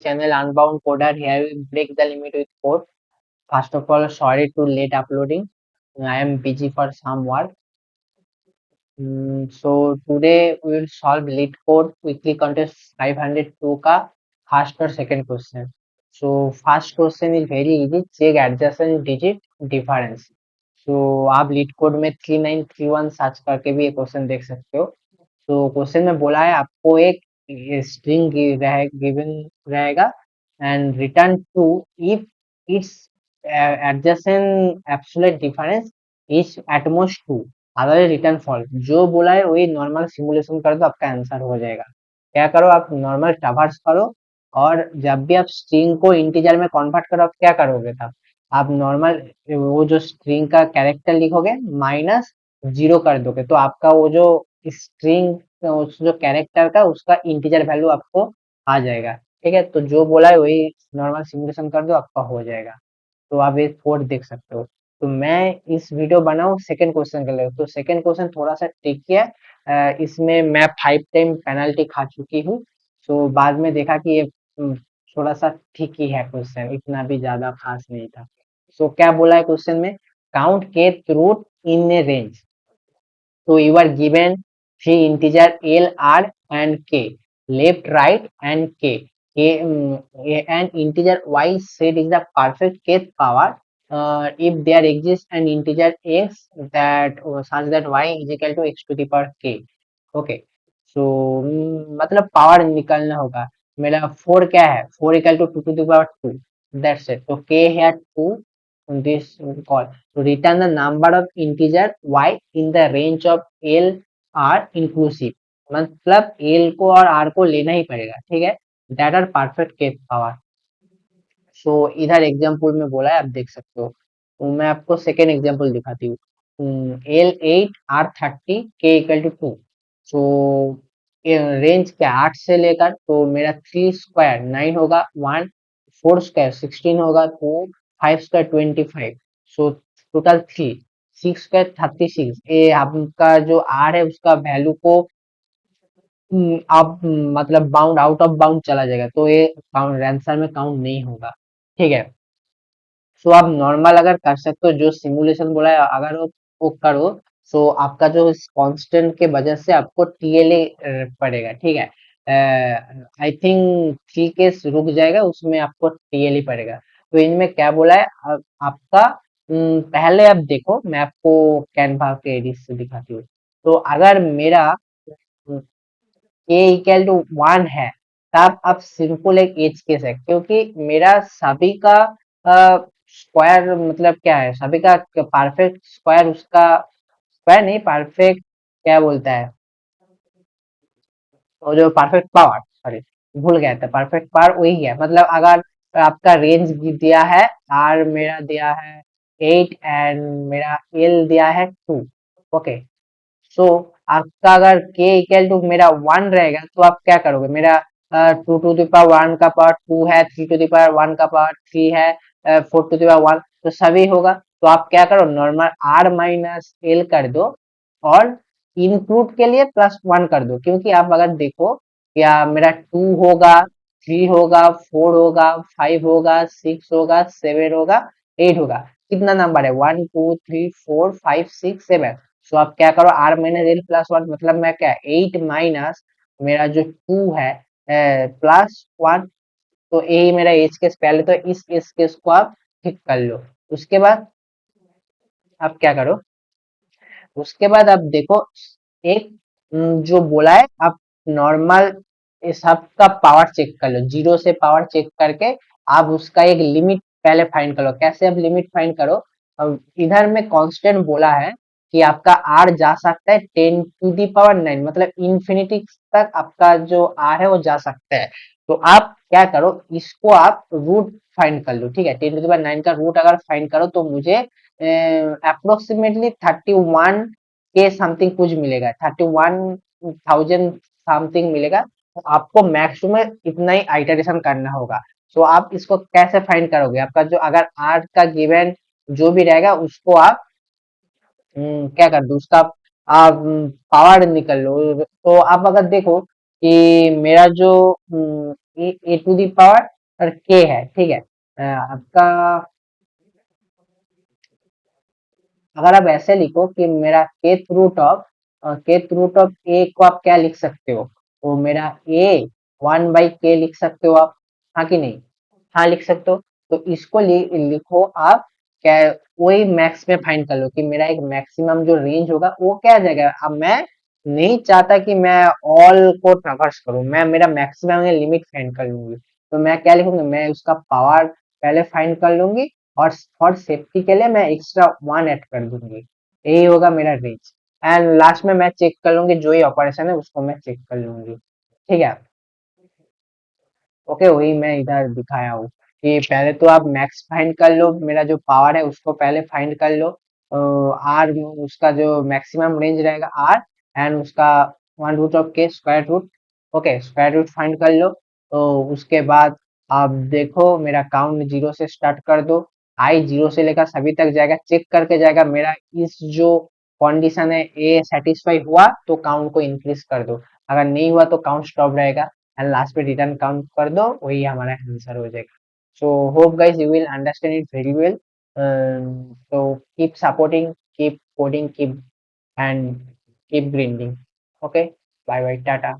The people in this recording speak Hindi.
channel Unbound Coder. Here we break the limit with code. First of all, sorry to late uploading. I am busy for some work. So today we will solve lead code weekly contest 502 का first और second question. So first question is very easy. Check adjacent digit difference. So आप लीड कोड में 3931 सर्च करके भी ये क्वेश्चन देख सकते हो. तो क्वेश्चन में बोला है आपको एक स्ट्रिंग गिवन रहेगा and return true if its adjacent absolute difference is at most two, अगर रिटर्न फॉल्स. जो बोला है वही नॉर्मल सिमुलेशन कर दो, आपका आंसर हो जाएगा. क्या करो, आप नॉर्मल ट्रावर्स करो और जब भी आप स्ट्रिंग को इंटीजर में कन्वर्ट करो, आप क्या करोगे तब आप नॉर्मल वो जो स्ट्रिंग का कैरेक्टर लिखोगे माइनस जीरो कर दोगे, तो आपका वो जो स्ट्रिंग उस जो कैरेक्टर का उसका इंटीजर वैल्यू आपको आ जाएगा. ठीक है, तो जो बोला है वही नॉर्मल सिमुलेशन कर दो, आपका हो जाएगा. तो आप ये कोड देख सकते हो. तो मैं इस वीडियो बनाऊं सेकंड क्वेश्चन के लिए, तो सेकंड क्वेश्चन थोड़ा सा ट्रिकी है. इसमें मैं 5 टाइम पेनल्टी खा चुकी हूँ. तो बाद में देखा कि ये थोड़ा सा ठीक ही है क्वेश्चन, इतना भी ज्यादा खास नहीं था. सो क्या बोला है क्वेश्चन में, count K root in a range. So you are given three integer L, R and K, left, right and K. An integer Y set is the perfect kth power if there exists an integer x that such that y is equal to x to the power k. Okay. So मतलब पावर निकालना होगा. मेरा 4 क्या है, 4 equal to 2 to the power 2. That's it. तो k है 2 this call. To return the number of integer y in the range of L R inclusive. मतलब L को और R को लेना ही पड़ेगा. ठीक है, that are perfect case power. सो इधर एग्जाम्पल में बोला है, आप देख सकते हो. तो मैं आपको सेकेंड एग्जाम्पल दिखाती हूँ. L8 R30 K equal to 2. So range क्या 8 से लेकर, तो मेरा 3 स्क्वायर 9 होगा 1, 4 स्क्वायर 16 होगा 2, 5 स्क्वायर 25. So total 3, 6 square 36. ये आपका जो आर है उसका वैल्यू को आप मतलब बाउंड आउट ऑफ बाउंड चला जाएगा, तो ये काउंट आंसर में काउंट नहीं होगा. ठीक है. सो आप नॉर्मल अगर कर सकते हो, जो सिमुलेशन बोला है अगर वो करो, सो आपका जो कांस्टेंट के वजह से आपको टीएलए पड़ेगा. ठीक है, आई थिंक 3 केस रुक जाएगा, उसमें आपको टीएलए पड़ेगा. तो इनमें क्या बोला है, आपका पहले आप देखो, मैं आपको कैनवा के एडिट से दिखाती हूँ. तो अगर मेरा ए इक्वल टू 1 है, तब अब सिंपल एक एज केस है, क्योंकि मेरा सभी का स्क्वायर मतलब क्या है, सभी का परफेक्ट स्क्वायर, उसका स्क्वायर नहीं, परफेक्ट क्या बोलता है, वो जो परफेक्ट पावर, सॉरी भूल गया था, परफेक्ट पावर वही है. मतलब अगर आपका रेंज दिया है, आर मेरा दिया है 8 एंड मेरा एल दिया है 2. ओके. सो आपका अगर k इक्वल टू मेरा 1 रहेगा, तो आप क्या करोगे, मेरा 2 टू द पावर 1 का पावर 2 है, 3 टू द पावर 1 का पावर 3 है, 4 टू द पावर 1, तो सभी होगा. तो आप क्या करो, नॉर्मल r माइनस एल कर दो और इंक्लूड के लिए +1 कर दो, क्योंकि आप अगर देखो क्या मेरा 2 होगा, 3 होगा, 4 होगा, 5 होगा, 6 होगा, 7 होगा, 8 होगा. कितना नंबर है, 1 2 3 4 5 6 7. सो आप क्या करो, r माइनस एल प्लस 1, मतलब मैं क्या 8 माइनस मेरा जो 2 है प्लस 1. तो यही मेरा एज केस. पहले तो इस एज केस को आप ठीक कर लो. उसके बाद आप क्या करो, उसके बाद आप देखो एक जो बोला है, आप नॉर्मल इस सब का पावर चेक कर लो, जीरो से पावर चेक करके आप उसका एक लिमिट पहले फाइंड करो. कैसे आप लिमिट फाइंड करो, अब इधर में कांस्टेंट बोला है कि आपका आर जा सकता है 10 टू दी पावर 9, मतलब इन्फिनिटी तक आपका जो आर है वो जा सकता है. तो आप क्या करो, इसको आप रूट फाइंड कर लो. ठीक है, 10 टू दी पावर 9 का रूट अगर फाइंड करो, तो मुझे अप्रोक्सीमेटली 31 के समथिंग कुछ मिलेगा, 31,000 समथिंग मिलेगा. तो आपको मैक्सिमम इतना ही आइटरेशन करना होगा. सो आप इसको कैसे फाइंड करोगे, आपका जो अगर आर का गिवन जो भी रहेगा उसको आप क्या कर दो, उसका आप पावर निकल लो. तो आप अगर देखो कि मेरा जो ए टू दी पावर और के है, ठीक है। आपका अगर आप ऐसे लिखो कि मेरा केथ रूट ऑफ ए को आप क्या लिख सकते हो, वो मेरा ए 1/k लिख सकते हो आप, हाँ कि नहीं? हाँ लिख सकते हो। तो इसको लिखो आप, क्या वही मैक्स में फाइंड कर लो कि मेरा एक मैक्सिमम जो रेंज होगा वो क्या आ जाएगा। अब मैं नहीं चाहता कि मैं ऑल को ट्रैवर्स करूं, मैं मेरा मैक्सिमम या लिमिट फाइंड कर लूंगी। तो मैं क्या लिखूंगी, मैं उसका पावर पहले फाइंड कर लूंगी और फॉर सेफ्टी के लिए मैं एक्स्ट्रा 1 ऐड कर दूंगी। यही होगा मेरा रेंज। एंड लास्ट में मैं चेक कर लूंगी, जो ही ऑपरेशन है उसको मैं चेक कर लूंगी, ठीक है। ओके, वही मैं इधर दिखाया हूँ कि पहले तो आप मैक्स फाइंड कर लो, मेरा जो पावर है उसको पहले फाइंड कर लो। आर, उसका जो मैक्सिमम रेंज रहेगा आर, एंड उसका 1 root of K square root. Okay, square root find कर लो। तो उसके बाद आप देखो, मेरा काउंट जीरो से स्टार्ट कर दो। आई जीरो से लेकर सभी तक जाएगा, चेक करके जाएगा मेरा इस जो कंडीशन है ए सेटिस्फाई हुआ तो काउंट को इंक्रीज कर दो, अगर नहीं हुआ तो काउंट स्टॉप रहेगा। एंड लास्ट पे रिटर्न काउंट कर दो, वही हमारा आंसर हो जाएगा। So hope guys you will understand it very well. तो keep supporting, keep coding, keep and keep grinding. Okay, bye bye, Tata.